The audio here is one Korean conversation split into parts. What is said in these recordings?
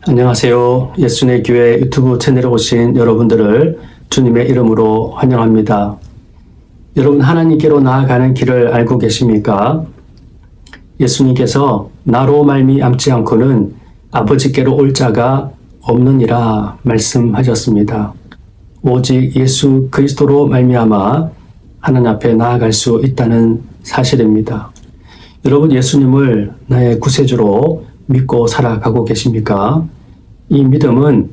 안녕하세요. 예수의 교회 유튜브 채널에 오신 여러분들을 주님의 이름으로 환영합니다. 여러분, 하나님께로 나아가는 길을 알고 계십니까? 예수님께서 나로 말미암지 않고는 아버지께로 올 자가 없느니라 말씀하셨습니다. 오직 예수 그리스도로 말미암아 하나님 앞에 나아갈 수 있다는 사실입니다. 여러분, 예수님을 나의 구세주로 믿고 살아가고 계십니까? 이 믿음은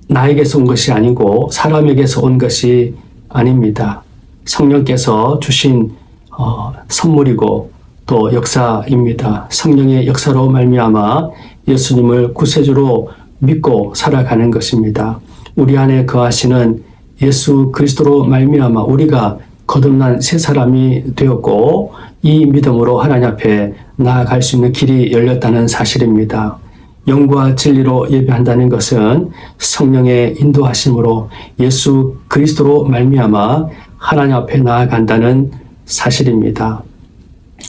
나에게서 온 것이 아니고 사람에게서 온 것이 아닙니다. 성령께서 주신 선물이고 또 역사입니다. 성령의 역사로 말미암아 예수님을 구세주로 믿고 살아가는 것입니다. 우리 안에 거하시는 예수 그리스도로 말미암아 우리가 거듭난 새 사람이 되었고 이 믿음으로 하나님 앞에 나아갈 수 있는 길이 열렸다는 사실입니다. 영과 진리로 예배한다는 것은 성령의 인도하심으로 예수 그리스도로 말미암아 하나님 앞에 나아간다는 사실입니다.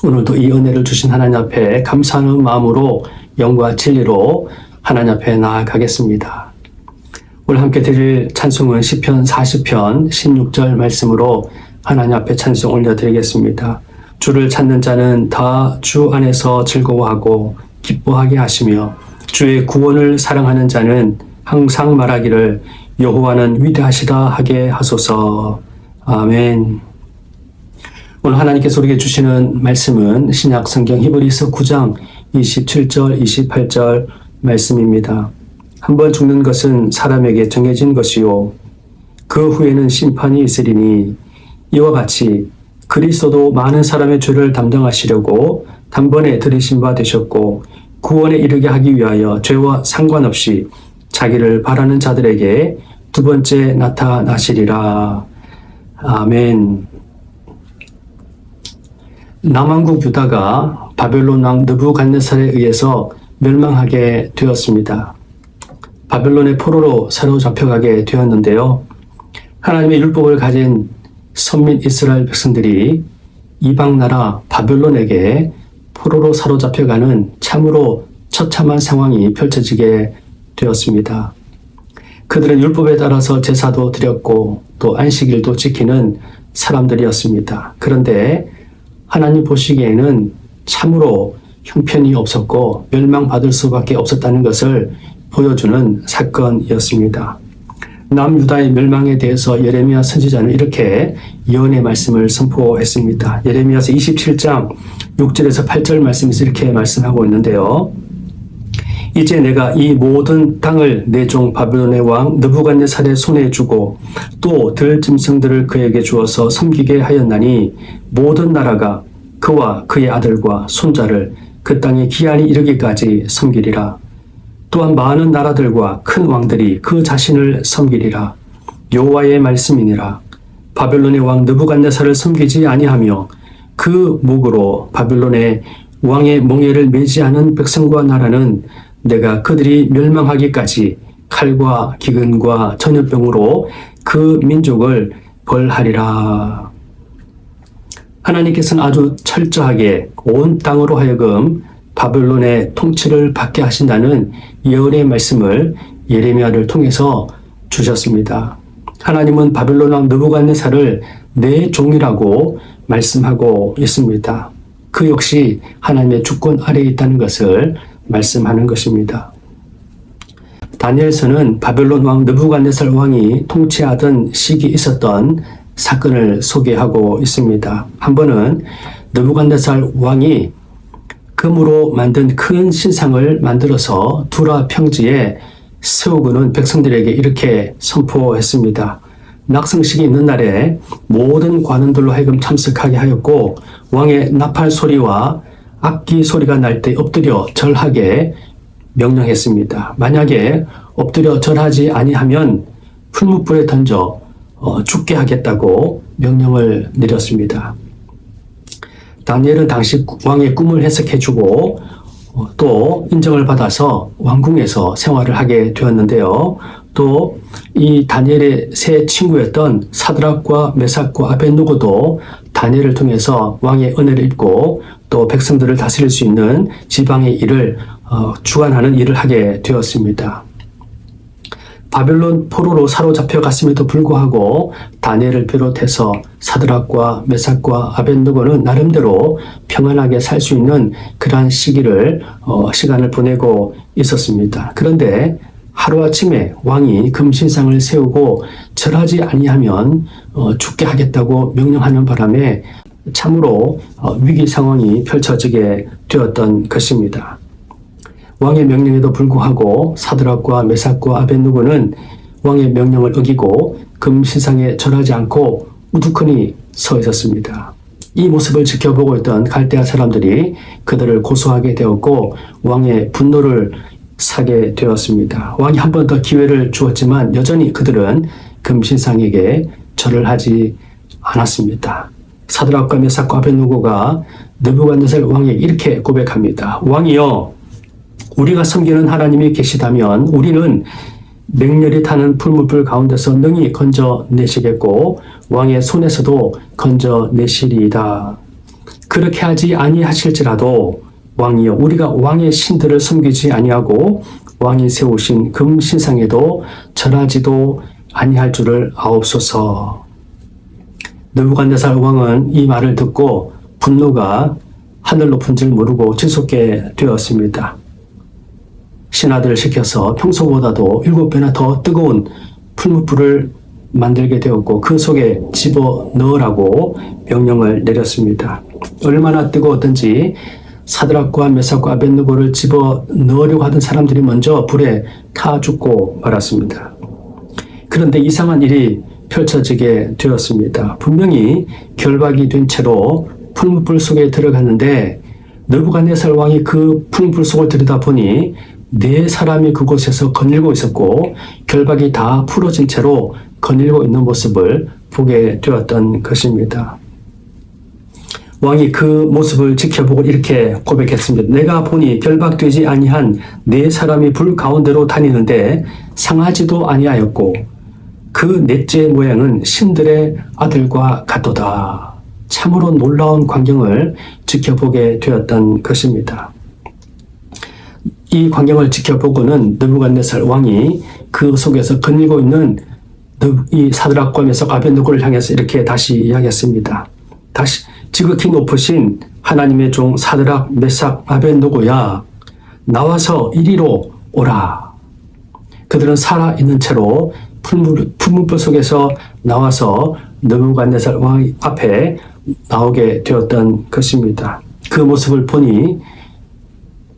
오늘도 이 은혜를 주신 하나님 앞에 감사하는 마음으로 영과 진리로 하나님 앞에 나아가겠습니다. 오늘 함께 드릴 찬송은 시편 40편 16절 말씀으로 하나님 앞에 찬송 올려드리겠습니다. 주를 찾는 자는 다 주 안에서 즐거워하고 기뻐하게 하시며 주의 구원을 사랑하는 자는 항상 말하기를 여호와는 위대하시다 하게 하소서. 아멘. 오늘 하나님께서 우리에게 주시는 말씀은 신약 성경 히브리서 9장 27절 28절 말씀입니다. 한번 죽는 것은 사람에게 정해진 것이요 그 후에는 심판이 있으리니 이와 같이 그리스도도 많은 사람의 죄를 담당하시려고 단번에 들이신 바 되셨고 구원에 이르게 하기 위하여 죄와 상관없이 자기를 바라는 자들에게 두 번째 나타나시리라. 아멘. 남왕국 유다가 바벨론 왕 느부갓네살에 의해서 멸망하게 되었습니다. 바벨론의 포로로 사로잡혀가게 되었는데요. 하나님의 율법을 가진 선민 이스라엘 백성들이 이방 나라 바벨론에게 포로로 사로잡혀가는 참으로 처참한 상황이 펼쳐지게 되었습니다. 그들은 율법에 따라서 제사도 드렸고 또 안식일도 지키는 사람들이었습니다. 그런데 하나님 보시기에는 참으로 형편이 없었고 멸망받을 수밖에 없었다는 것을 보여주는 사건이었습니다. 남유다의 멸망에 대해서 예레미야 선지자는 이렇게 예언의 말씀을 선포했습니다. 예레미야서 27장 6절에서 8절 말씀에서 이렇게 말씀하고 있는데요. 이제 내가 이 모든 땅을 내 종 바벨론의 왕 느부갓네살의 손에 주고 또 들 짐승들을 그에게 주어서 섬기게 하였나니 모든 나라가 그와 그의 아들과 손자를 그 땅에 기한이 이르기까지 섬기리라. 또한 많은 나라들과 큰 왕들이 그 자신을 섬기리라. 여호와의 말씀이니라. 바벨론의 왕 느부갓네살을 섬기지 아니하며 그 목으로 바벨론의 왕의 멍에를 매지 않은 백성과 나라는 내가 그들이 멸망하기까지 칼과 기근과 전염병으로 그 민족을 벌하리라. 하나님께서는 아주 철저하게 온 땅으로 하여금 바벨론의 통치를 받게 하신다는 예언의 말씀을 예레미야를 통해서 주셨습니다. 하나님은 바벨론 왕 느부갓네살을 내 종이라고 말씀하고 있습니다. 그 역시 하나님의 주권 아래에 있다는 것을 말씀하는 것입니다. 다니엘서는 바벨론 왕 느부갓네살 왕이 통치하던 시기에 있었던 사건을 소개하고 있습니다. 한 번은 느부갓네살 왕이 금으로 만든 큰 신상을 만들어서 두라 평지에 세우고는 백성들에게 이렇게 선포했습니다. 낙성식이 있는 날에 모든 관원들로 하여금 참석하게 하였고 왕의 나팔 소리와 악기 소리가 날 때 엎드려 절하게 명령했습니다. 만약에 엎드려 절하지 아니하면 풀무불에 던져 죽게 하겠다고 명령을 내렸습니다. 다니엘은 당시 왕의 꿈을 해석해주고 또 인정을 받아서 왕궁에서 생활을 하게 되었는데요. 또 이 다니엘의 세 친구였던 사드락과 메삭과 아벳느고도 다니엘을 통해서 왕의 은혜를 입고 또 백성들을 다스릴 수 있는 지방의 일을 주관하는 일을 하게 되었습니다. 바벨론 포로로 사로잡혀 갔음에도 불구하고 다니엘을 비롯해서 사드락과 메삭과 아벳느고는 나름대로 평안하게 살 수 있는 그러한 시간을 보내고 있었습니다. 그런데 하루아침에 왕이 금신상을 세우고 절하지 아니하면 죽게 하겠다고 명령하는 바람에 참으로 위기 상황이 펼쳐지게 되었던 것입니다. 왕의 명령에도 불구하고 사드락과 메삭과 아벳느고는 왕의 명령을 어기고 금신상에 절하지 않고 우두커니 서 있었습니다. 이 모습을 지켜보고 있던 갈대아 사람들이 그들을 고소하게 되었고 왕의 분노를 사게 되었습니다. 왕이 한 번 더 기회를 주었지만 여전히 그들은 금신상에게 절을 하지 않았습니다. 사드락과 메삭과 아벳느고가 느부갓네살 왕에게 이렇게 고백합니다. 왕이여, 우리가 섬기는 하나님이 계시다면 우리는 맹렬히 타는 풀무불 가운데서 능히 건져내시겠고 왕의 손에서도 건져내시리이다. 그렇게 하지 아니하실지라도 왕이여, 우리가 왕의 신들을 섬기지 아니하고 왕이 세우신 금신상에도 절하지도 아니할 줄을 아옵소서. 느부갓네살 왕은 이 말을 듣고 분노가 하늘 높은 줄 모르고 치솟게 되었습니다. 신하들을 시켜서 평소보다도 7배나 더 뜨거운 풀무불을 만들게 되었고 그 속에 집어넣으라고 명령을 내렸습니다. 얼마나 뜨거웠던지 사드락과 메삭과 아벳느고를 집어넣으려고 하던 사람들이 먼저 불에 타 죽고 말았습니다. 그런데 이상한 일이 펼쳐지게 되었습니다. 분명히 결박이 된 채로 풀무불 속에 들어갔는데 느부갓네살 왕이 그 풀무불 속을 들여다보니 4사람이 그곳에서 거닐고 있었고 결박이 다 풀어진 채로 거닐고 있는 모습을 보게 되었던 것입니다. 왕이 그 모습을 지켜보고 이렇게 고백했습니다. 내가 보니 결박되지 아니한 4사람이 불 가운데로 다니는데 상하지도 아니하였고 그 넷째 모양은 신들의 아들과 같도다. 참으로 놀라운 광경을 지켜보게 되었던 것입니다. 이 광경을 지켜보고는 느부갓네살 왕이 그 속에서 거닐고 있는 이 사드락과 메삭 아벳느고를 향해서 이렇게 다시 이야기했습니다. 다시 지극히 높으신 하나님의 종 사드락 메삭 아벳느고야, 나와서 이리로 오라. 그들은 살아있는 채로 풀무불 속에서 나와서 느부갓네살 왕 앞에 나오게 되었던 것입니다. 그 모습을 보니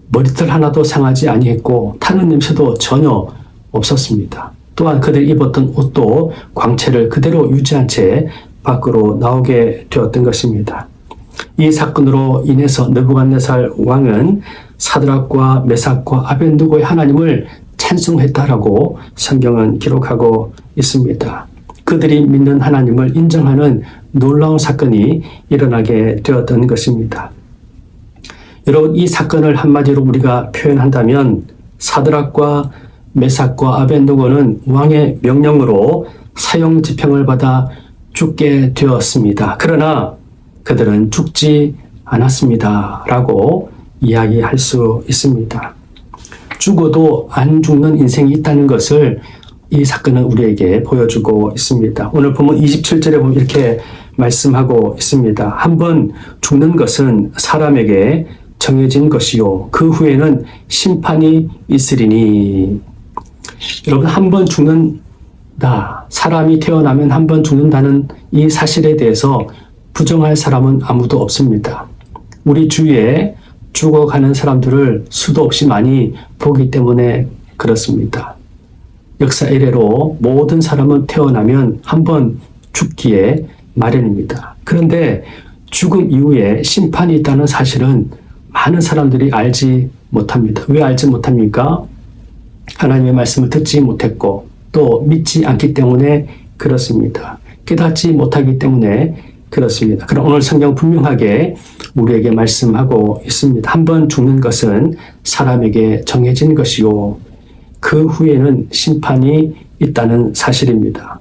머리털 하나도 상하지 아니했고 타는 냄새도 전혀 없었습니다. 또한 그들이 입었던 옷도 광채를 그대로 유지한 채 밖으로 나오게 되었던 것입니다. 이 사건으로 인해서 느부갓네살 왕은 사드락과 메삭과 아벳느고의 하나님을 찬송했다라고 성경은 기록하고 있습니다. 그들이 믿는 하나님을 인정하는 놀라운 사건이 일어나게 되었던 것입니다. 여러분, 이 사건을 한마디로 우리가 표현한다면 사드락과 메삭과 아벳느고는 왕의 명령으로 사형 집행을 받아 죽게 되었습니다. 그러나 그들은 죽지 않았습니다. 라고 이야기할 수 있습니다. 죽어도 안 죽는 인생이 있다는 것을 이 사건은 우리에게 보여주고 있습니다. 오늘 보면 27절에 보면 이렇게 말씀하고 있습니다. 한번 죽는 것은 사람에게 정해진 것이요 그 후에는 심판이 있으리니. 여러분, 한 번 죽는다, 사람이 태어나면 한 번 죽는다는 이 사실에 대해서 부정할 사람은 아무도 없습니다. 우리 주위에 죽어가는 사람들을 수도 없이 많이 보기 때문에 그렇습니다. 역사 이래로 모든 사람은 태어나면 한 번 죽기에 마련입니다. 그런데 죽음 이후에 심판이 있다는 사실은 많은 사람들이 알지 못합니다. 왜 알지 못합니까? 하나님의 말씀을 듣지 못했고 또 믿지 않기 때문에 그렇습니다. 깨닫지 못하기 때문에 그렇습니다. 그럼 오늘 성경 분명하게 우리에게 말씀하고 있습니다. 한 번 죽는 것은 사람에게 정해진 것이요 그 후에는 심판이 있다는 사실입니다.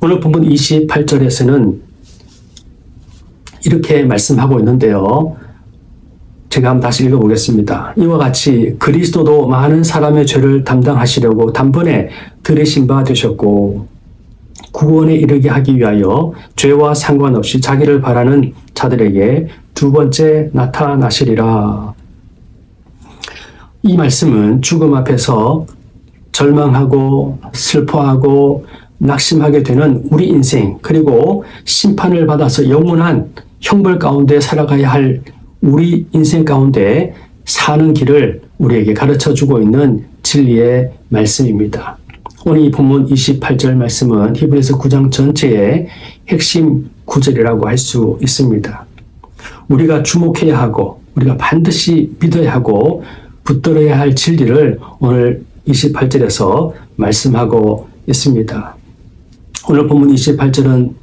오늘 본문 28절에서는 이렇게 말씀하고 있는데요. 제가 한번 다시 읽어보겠습니다. 이와 같이 그리스도도 많은 사람의 죄를 담당하시려고 단번에 들이신 바 되셨고 구원에 이르게 하기 위하여 죄와 상관없이 자기를 바라는 자들에게 두 번째 나타나시리라. 이 말씀은 죽음 앞에서 절망하고 슬퍼하고 낙심하게 되는 우리 인생, 그리고 심판을 받아서 영원한 형벌 가운데 살아가야 할 우리 인생 가운데 사는 길을 우리에게 가르쳐 주고 있는 진리의 말씀입니다. 오늘 이 본문 28절 말씀은 히브리서 9장 전체의 핵심 구절이라고 할 수 있습니다. 우리가 주목해야 하고 우리가 반드시 믿어야 하고 붙들어야 할 진리를 오늘 28절에서 말씀하고 있습니다. 오늘 본문 28절은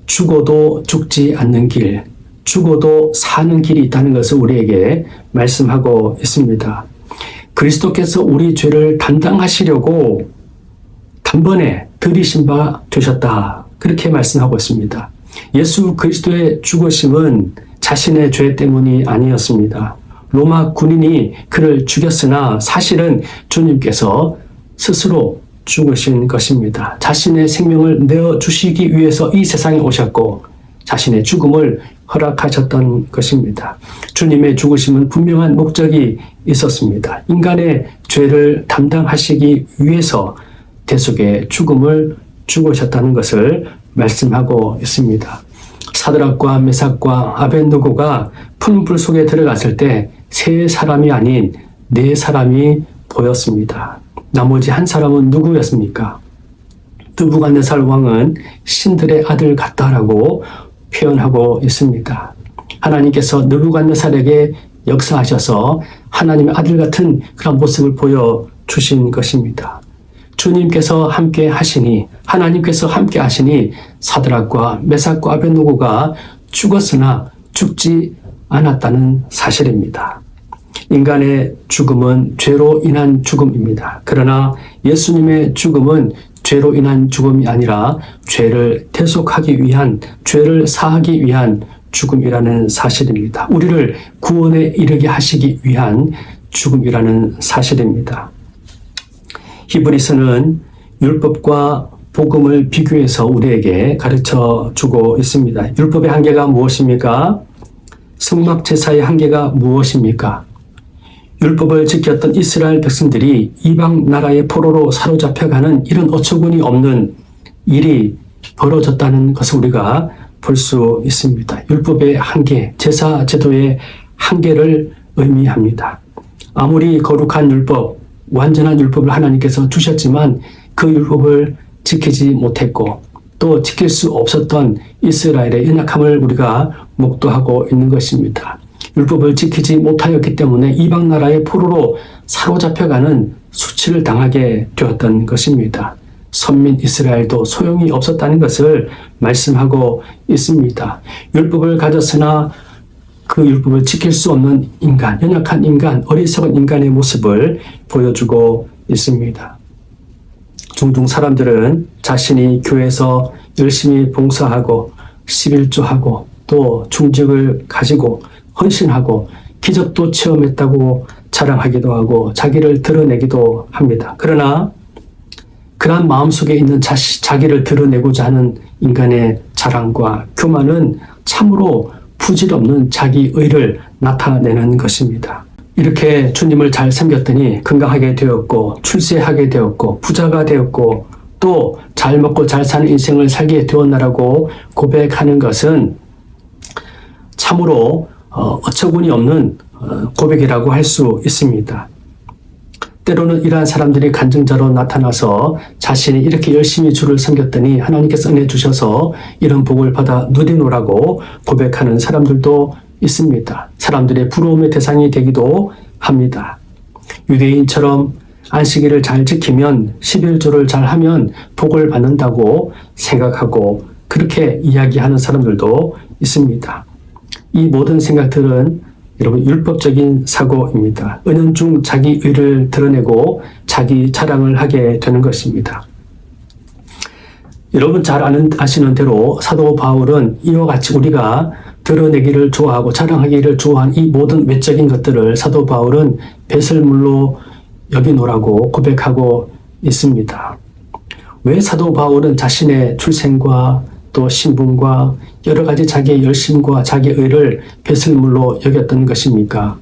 죽어도 죽지 않는 길, 죽어도 사는 길이 있다는 것을 우리에게 말씀하고 있습니다. 그리스도께서 우리 죄를 담당하시려고 단번에 들이신 바 되셨다. 그렇게 말씀하고 있습니다. 예수 그리스도의 죽으심은 자신의 죄 때문이 아니었습니다. 로마 군인이 그를 죽였으나 사실은 주님께서 스스로 죽으신 것입니다. 자신의 생명을 내어주시기 위해서 이 세상에 오셨고 자신의 죽음을 허락하셨던 것입니다. 주님의 죽으심은 분명한 목적이 있었습니다. 인간의 죄를 담당하시기 위해서 대속의 죽음을 죽으셨다는 것을 말씀하고 있습니다. 사드락과 메삭과 아벳느고가 푸른 불 속에 들어갔을 때 세 사람이 아닌 네 사람이 보였습니다. 나머지 한 사람은 누구였습니까? 느부갓네살 왕은 신들의 아들 같다라고 표현하고 있습니다. 하나님께서 느부갓네살에게 역사하셔서 하나님의 아들 같은 그런 모습을 보여주신 것입니다. 주님께서 함께 하시니, 하나님께서 함께 하시니 사드락과 메삭과 아벳느고가 죽었으나 죽지 않았다는 사실입니다. 인간의 죽음은 죄로 인한 죽음입니다. 그러나 예수님의 죽음은 죄로 인한 죽음이 아니라 죄를 대속하기 위한, 죄를 사하기 위한 죽음이라는 사실입니다. 우리를 구원에 이르게 하시기 위한 죽음이라는 사실입니다. 히브리서는 율법과 복음을 비교해서 우리에게 가르쳐 주고 있습니다. 율법의 한계가 무엇입니까? 성막제사의 한계가 무엇입니까? 율법을 지켰던 이스라엘 백성들이 이방 나라의 포로로 사로잡혀가는 이런 어처구니 없는 일이 벌어졌다는 것을 우리가 볼 수 있습니다. 율법의 한계, 제사 제도의 한계를 의미합니다. 아무리 거룩한 율법, 완전한 율법을 하나님께서 주셨지만 그 율법을 지키지 못했고 또 지킬 수 없었던 이스라엘의 연약함을 우리가 목도하고 있는 것입니다. 율법을 지키지 못하였기 때문에 이방 나라의 포로로 사로잡혀가는 수치를 당하게 되었던 것입니다. 선민 이스라엘도 소용이 없었다는 것을 말씀하고 있습니다. 율법을 가졌으나 그 율법을 지킬 수 없는 인간, 연약한 인간, 어리석은 인간의 모습을 보여주고 있습니다. 종종 사람들은 자신이 교회에서 열심히 봉사하고 11조하고 또 중직을 가지고 헌신하고 기적도 체험했다고 자랑하기도 하고 자기를 드러내기도 합니다. 그러나 그러한 마음속에 있는 자기를 드러내고자 하는 인간의 자랑과 교만은 참으로 부질없는 자기의를 나타내는 것입니다. 이렇게 주님을 잘 섬겼더니 건강하게 되었고 출세하게 되었고 부자가 되었고 또 잘 먹고 잘 사는 인생을 살게 되었나라고 고백하는 것은 참으로 어처구니 없는 고백이라고 할 수 있습니다. 때로는 이러한 사람들이 간증자로 나타나서 자신이 이렇게 열심히 주를 섬겼더니 하나님께서 은혜 주셔서 이런 복을 받아 누리노라고 고백하는 사람들도 있습니다. 사람들의 부러움의 대상이 되기도 합니다. 유대인처럼 안식일을 잘 지키면 11조를 잘 하면 복을 받는다고 생각하고 그렇게 이야기하는 사람들도 있습니다. 이 모든 생각들은 여러분 율법적인 사고입니다. 은연중 자기 의를 드러내고 자기 자랑을 하게 되는 것입니다. 여러분 잘 아시는 대로 사도 바울은 이와 같이 우리가 드러내기를 좋아하고 자랑하기를 좋아한 이 모든 외적인 것들을 사도 바울은 배설물로 여기노라고 고백하고 있습니다. 왜 사도 바울은 자신의 출생과 또 신분과 여러 가지 자기의 열심과 자기의 의를 배설물로 여겼던 것입니까?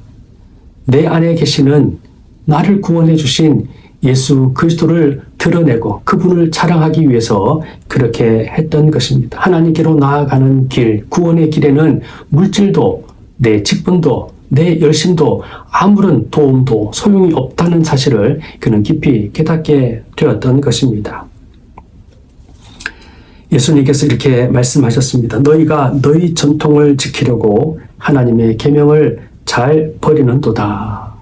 내 안에 계시는 나를 구원해 주신 예수 그리스도를 드러내고 그분을 자랑하기 위해서 그렇게 했던 것입니다. 하나님께로 나아가는 길, 구원의 길에는 물질도, 내 직분도, 내 열심도 아무런 도움도 소용이 없다는 사실을 그는 깊이 깨닫게 되었던 것입니다. 예수님께서 이렇게 말씀하셨습니다. 너희가 너희 전통을 지키려고 하나님의 계명을 잘 버리는도다.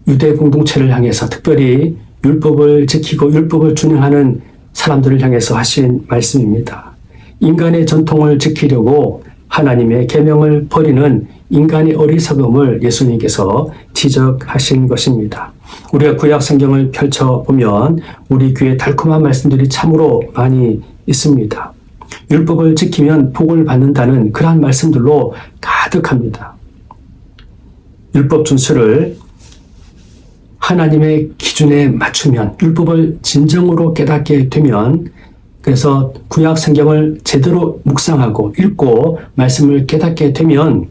유대 공동체를 향해서 특별히 율법을 지키고 율법을 준행하는 사람들을 향해서 하신 말씀입니다. 인간의 전통을 지키려고 하나님의 계명을 버리는 인간의 어리석음을 예수님께서 지적하신 것입니다. 우리가 구약 성경을 펼쳐보면 우리 귀에 달콤한 말씀들이 참으로 많이 있습니다. 율법을 지키면 복을 받는다는 그러한 말씀들로 가득합니다. 율법 준수를 하나님의 기준에 맞추면, 율법을 진정으로 깨닫게 되면, 그래서 구약 성경을 제대로 묵상하고 읽고 말씀을 깨닫게 되면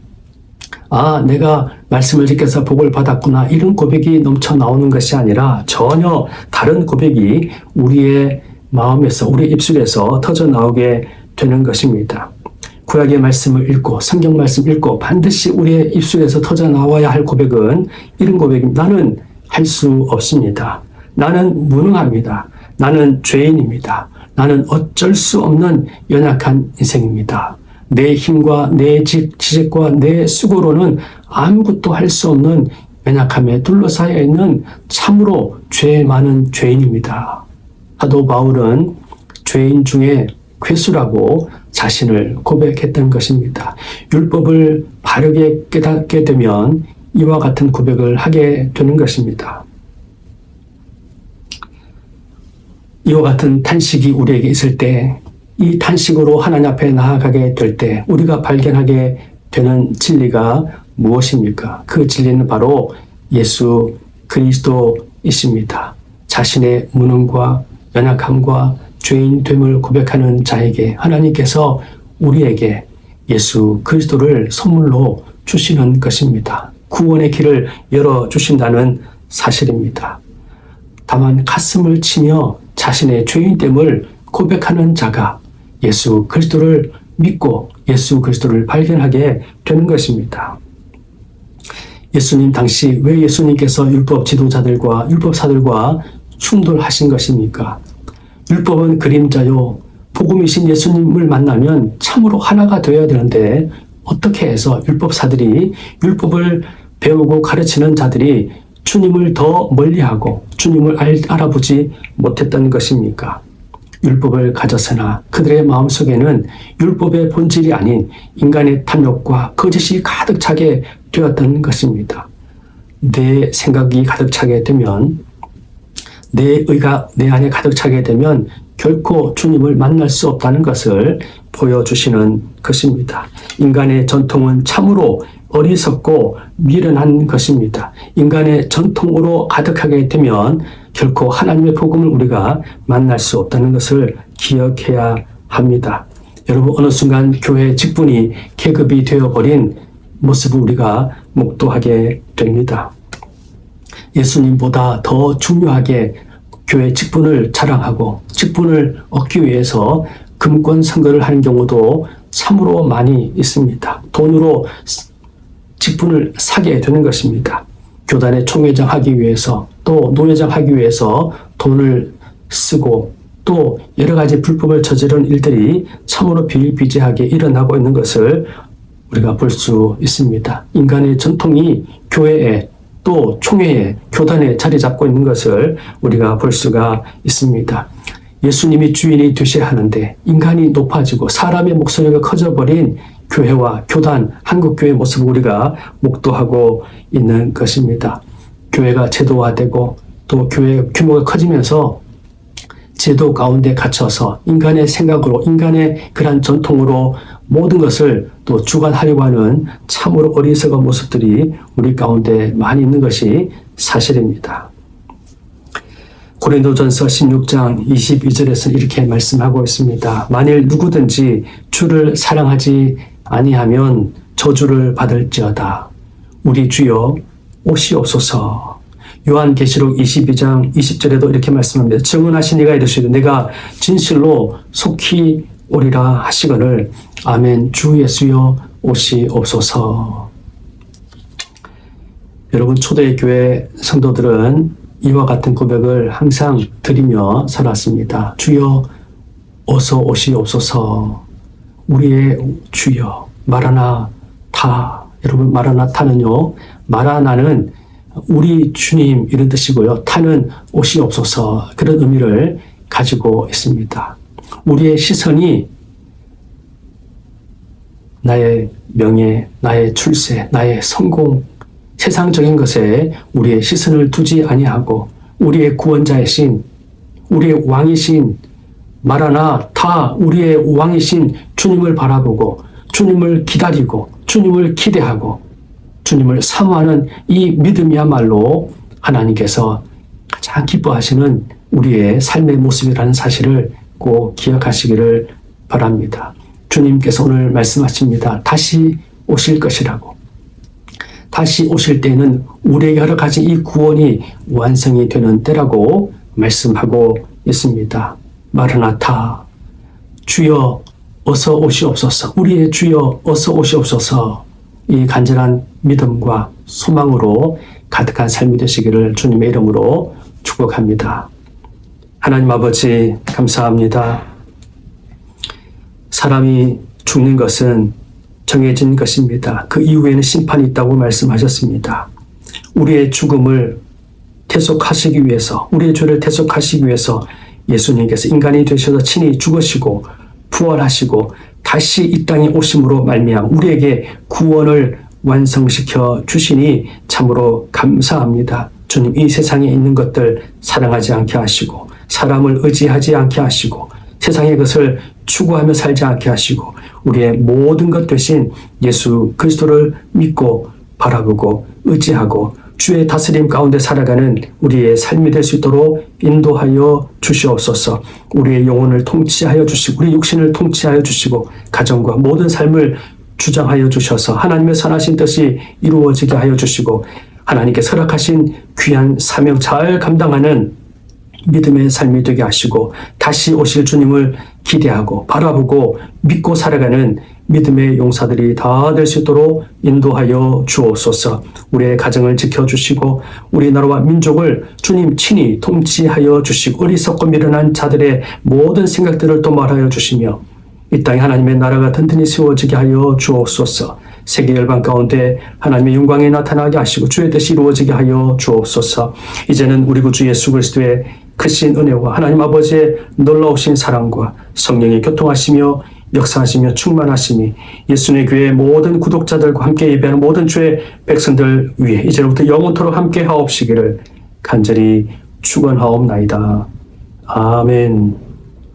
아, 내가 말씀을 지켜서 복을 받았구나, 이런 고백이 넘쳐 나오는 것이 아니라 전혀 다른 고백이 우리의 마음에서, 우리 입술에서 터져 나오게 되는 것입니다. 구약의 말씀을 읽고 성경 말씀 읽고 반드시 우리의 입술에서 터져 나와야 할 고백은 이런 고백입니다. 나는 할 수 없습니다. 나는 무능합니다. 나는 죄인입니다. 나는 어쩔 수 없는 연약한 인생입니다. 내 힘과 내 지식과 내 수고로는 아무것도 할 수 없는 연약함에 둘러싸여 있는 참으로 죄 많은 죄인입니다. 사도 바울은 죄인 중에 괴수라고 자신을 고백했던 것입니다. 율법을 바르게 깨닫게 되면 이와 같은 고백을 하게 되는 것입니다. 이와 같은 탄식이 우리에게 있을 때, 이 탄식으로 하나님 앞에 나아가게 될 때 우리가 발견하게 되는 진리가 무엇입니까? 그 진리는 바로 예수 그리스도이십니다. 자신의 무능과 연약함과 죄인됨을 고백하는 자에게 하나님께서 우리에게 예수 그리스도를 선물로 주시는 것입니다. 구원의 길을 열어주신다는 사실입니다. 다만 가슴을 치며 자신의 죄인됨을 고백하는 자가 예수 그리스도를 믿고 예수 그리스도를 발견하게 되는 것입니다. 예수님 당시 왜 예수님께서 율법 지도자들과 율법사들과 충돌하신 것입니까? 율법은 그림자요, 복음이신 예수님을 만나면 참으로 하나가 되어야 되는데 어떻게 해서 율법사들이, 율법을 배우고 가르치는 자들이 주님을 더 멀리하고 주님을 알아보지 못했던 것입니까? 율법을 가졌으나 그들의 마음속에는 율법의 본질이 아닌 인간의 탐욕과 거짓이 가득 차게 되었던 것입니다. 내 생각이 가득 차게 되면, 내 의가 내 안에 가득 차게 되면 결코 주님을 만날 수 없다는 것을 보여주시는 것입니다. 인간의 전통은 참으로 어리석고 미련한 것입니다. 인간의 전통으로 가득하게 되면 결코 하나님의 복음을 우리가 만날 수 없다는 것을 기억해야 합니다. 여러분, 어느 순간 교회 직분이 계급이 되어버린 모습을 우리가 목도하게 됩니다. 예수님보다 더 중요하게 교회 직분을 자랑하고 직분을 얻기 위해서 금권 선거를 하는 경우도 참으로 많이 있습니다. 돈으로 직분을 사게 되는 것입니다. 교단의 총회장 하기 위해서, 또 노회장 하기 위해서 돈을 쓰고, 또 여러 가지 불법을 저지른 일들이 참으로 비일비재하게 일어나고 있는 것을 우리가 볼 수 있습니다. 인간의 전통이 교회에, 또 총회에, 교단에 자리 잡고 있는 것을 우리가 볼 수가 있습니다. 예수님이 주인이 되셔야 하는데 인간이 높아지고 사람의 목소리가 커져버린 교회와 교단, 한국교회의 모습을 우리가 목도하고 있는 것입니다. 교회가 제도화되고 또 교회 규모가 커지면서 제도 가운데 갇혀서 인간의 생각으로, 인간의 그런 전통으로 모든 것을 또 주관하려고 하는 참으로 어리석은 모습들이 우리 가운데 많이 있는 것이 사실입니다. 고린도전서 16장 22절에서 이렇게 말씀하고 있습니다. 만일 누구든지 주를 사랑하지 아니하면 저주를 받을지어다. 우리 주여 오시옵소서. 요한계시록 22장 20절에도 이렇게 말씀합니다. 증언하신 이가 이르시되 내가 진실로 속히 오리라 하시거늘 아멘. 주 예수여 오시옵소서. 여러분, 초대교회 성도들은 이와 같은 고백을 항상 드리며 살았습니다. 주여 어서 오시옵소서. 우리의 주여. 마라나타. 여러분, 마라나타는요, 마라나는 우리 주님 이런 뜻이고요. 타는 오시옵소서, 그런 의미를 가지고 있습니다. 우리의 시선이 나의 명예, 나의 출세, 나의 성공, 세상적인 것에 우리의 시선을 두지 아니하고 우리의 구원자이신, 우리의 왕이신 마라나타, 우리의 왕이신 주님을 바라보고 주님을 기다리고 주님을 기대하고 주님을 사모하는 이 믿음이야말로 하나님께서 가장 기뻐하시는 우리의 삶의 모습이라는 사실을 꼭 기억하시기를 바랍니다. 주님께서 오늘 말씀하십니다. 다시 오실 것이라고. 다시 오실 때에는 우리에게 허락하신 이 구원이 완성이 되는 때라고 말씀하고 있습니다. 마라나타, 주여 어서 오시옵소서. 우리의 주여 어서 오시옵소서. 이 간절한 믿음과 소망으로 가득한 삶이 되시기를 주님의 이름으로 축복합니다. 하나님 아버지, 감사합니다. 사람이 죽는 것은 정해진 것입니다. 그 이후에는 심판이 있다고 말씀하셨습니다. 우리의 죽음을 대속하시기 위해서, 우리의 죄를 대속하시기 위해서 예수님께서 인간이 되셔서 친히 죽으시고 부활하시고 다시 이 땅에 오심으로 말미암아 우리에게 구원을 완성시켜 주시니 참으로 감사합니다. 주님, 이 세상에 있는 것들 사랑하지 않게 하시고 사람을 의지하지 않게 하시고 세상의 것을 추구하며 살지 않게 하시고 우리의 모든 것 대신 예수 그리스도를 믿고 바라보고 의지하고 주의 다스림 가운데 살아가는 우리의 삶이 될 수 있도록 인도하여 주시옵소서. 우리의 영혼을 통치하여 주시고 우리 육신을 통치하여 주시고 가정과 모든 삶을 주장하여 주셔서 하나님의 선하신 뜻이 이루어지게 하여 주시고 하나님께서 허락하신 귀한 사명 잘 감당하는 믿음의 삶이 되게 하시고 다시 오실 주님을 기대하고 바라보고 믿고 살아가는 믿음의 용사들이 다 될 수 있도록 인도하여 주옵소서. 우리의 가정을 지켜주시고 우리나라와 민족을 주님 친히 통치하여 주시고 어리석고 미련한 자들의 모든 생각들을 도말하여 주시며 이 땅에 하나님의 나라가 튼튼히 세워지게 하여 주옵소서. 세계 열방 가운데 하나님의 영광이 나타나게 하시고 주의 뜻이 이루어지게 하여 주옵소서. 이제는 우리 구주 예수 그리스도의 크신 은혜와 하나님 아버지의 놀라우신 사랑과 성령이 교통하시며 역사하시며 충만하시니 예수님의 교회 모든 구독자들과 함께 예배하는 모든 주의 백성들 위해 이제부터 영원토록 함께 하옵시기를 간절히 축원하옵나이다. 아멘.